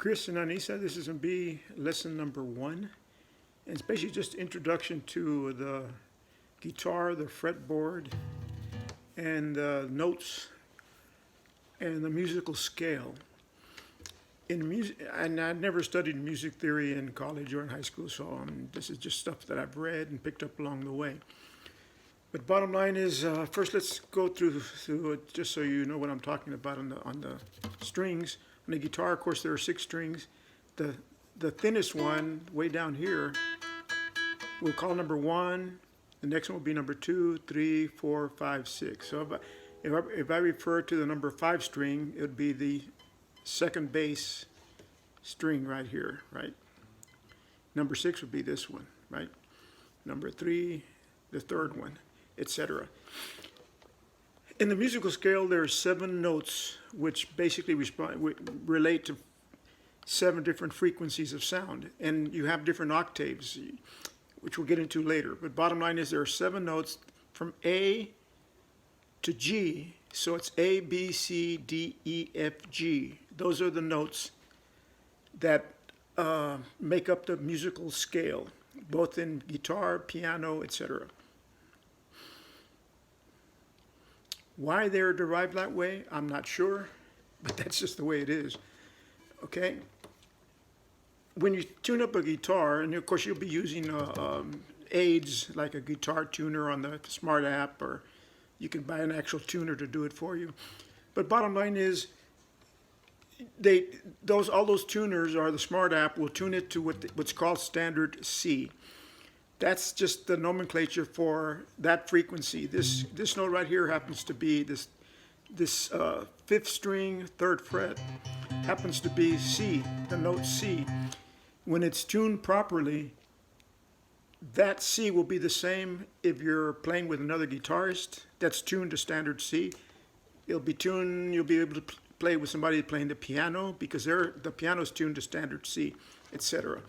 Chris and Anissa, this is going to be lesson number 1. And it's basically just introduction to the guitar, the fretboard, and the notes, and the musical scale. In music, and I never studied music theory in college or in high school, so this is just stuff that I've read and picked up along the way. But bottom line is, first let's go through it just so you know what I'm talking about on the strings. On the guitar, of course, there are 6 strings. The thinnest one, way down here, we'll call number 1. The next one will be number 2, 3, 4, 5, 6. So if I refer to the number 5 string, it would be the second bass string right here, right? Number 6 would be this one, right? Number 3, the third one, etc. In the musical scale, there are 7 notes which basically relate to 7 different frequencies of sound, and you have different octaves, which we'll get into later. But bottom line is there are 7 notes from A to G, so it's A, B, C, D, E, F, G. Those are the notes that make up the musical scale, both in guitar, piano, etc. Why they're derived that way, I'm not sure, but that's just the way it is. Okay? When you tune up a guitar, and of course you'll be using aids like a guitar tuner on the smart app, or you can buy an actual tuner to do it for you. But bottom line is, all those tuners, or the smart app, will tune it to what's called standard C. That's just the nomenclature for that frequency. This note right here happens to be this 5th string, 3rd fret, happens to be C, the note C. When it's tuned properly, that C will be the same if you're playing with another guitarist that's tuned to standard C. You'll be able to play with somebody playing the piano because the piano is tuned to standard C, etc.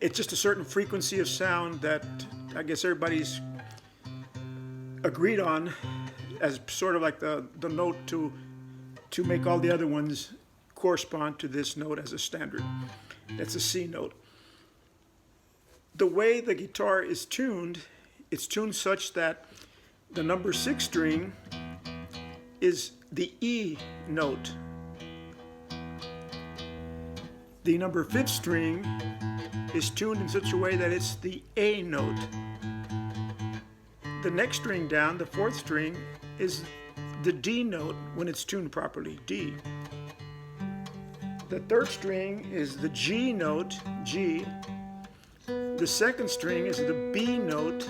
It's just a certain frequency of sound that I guess everybody's agreed on as sort of like the note to make all the other ones correspond to this note as a standard. That's a C note. The way the guitar is tuned, it's tuned such that the number 6 string is the E note. The number 5th string is tuned in such a way that it's the A note. The next string down, the 4th string, is the D note when it's tuned properly, D. The 3rd string is the G note, G. The 2nd string is the B note,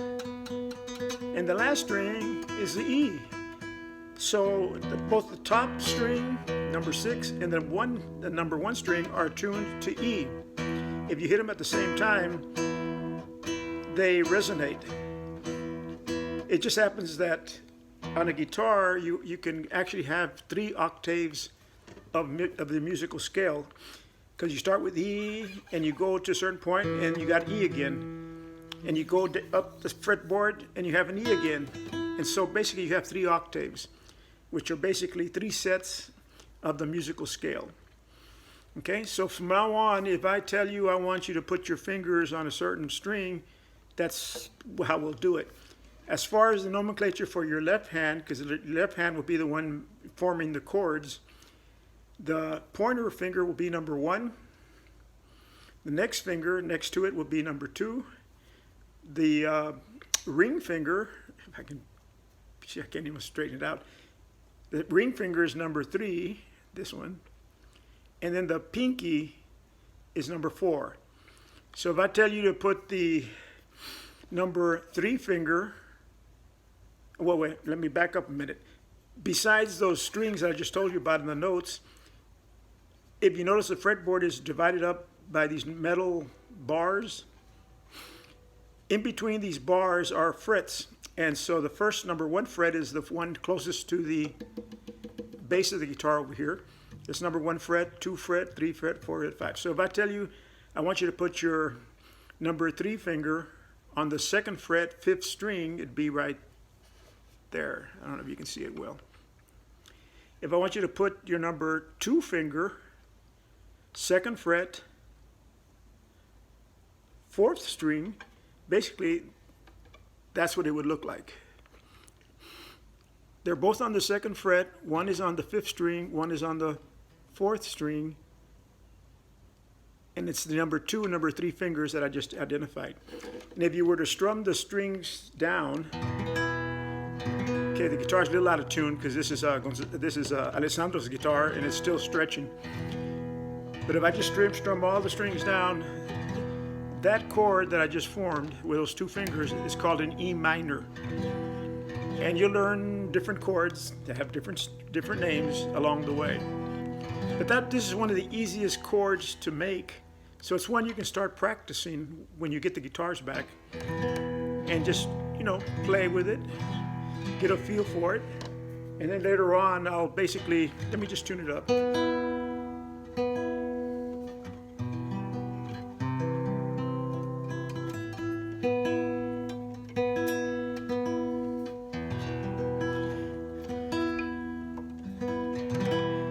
and the last string is the E. So both the top string, number 6, and the number 1 string are tuned to E. If you hit them at the same time, they resonate. It just happens that on a guitar, you can actually have 3 octaves of the musical scale, because you start with E and you go to a certain point and you got E again, and you go up the fretboard and you have an E again, and so basically you have 3 octaves, which are basically 3 sets of the musical scale. Okay, so from now on, if I tell you I want you to put your fingers on a certain string, that's how we'll do it. As far as the nomenclature for your left hand, because the left hand will be the one forming the chords, the pointer finger will be number 1. The next finger next to it will be number 2. The ring finger, if I can see, I can't even straighten it out. The ring finger is number 3, this one. And then the pinky is number 4. So if I tell you to put the number 3 finger, well, wait, let me back up a minute. Besides those strings I just told you about in the notes, if you notice the fretboard is divided up by these metal bars. In between these bars are frets. And so the first number 1 fret is the one closest to the base of the guitar over here. It's number 1 fret, 2 fret, 3 fret, 4 fret, 5. So if I tell you, I want you to put your number 3 finger on the 2nd fret, 5th string, it'd be right there. I don't know if you can see it well. If I want you to put your number 2 finger 2nd fret, 4th string. Basically, that's what it would look like. They're both on the 2nd fret. One is on the 5th string, one is on the 4th string. And it's the number 2 and number 3 fingers that I just identified. And if you were to strum the strings down, okay, the guitar's a little out of tune because this is Alessandro's guitar and it's still stretching. But if I just strum all the strings down, that chord that I just formed with those 2 fingers is called an E minor. And you'll learn different chords that have different names along the way. But this is one of the easiest chords to make. So it's one you can start practicing when you get the guitars back. And just, play with it, get a feel for it. And then later on, I'll basically, let me just tune it up.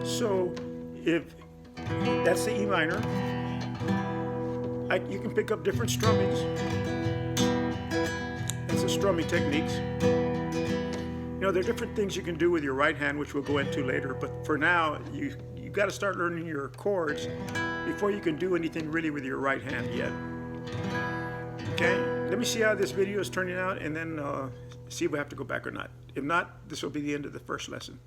So if that's the E minor, you can pick up different strummings. That's the strumming techniques. There are different things you can do with your right hand, which we'll go into later. But for now, you got to start learning your chords before you can do anything really with your right hand yet. Okay, let me see how this video is turning out, and then see if we have to go back or not. If not, this will be the end of the first lesson.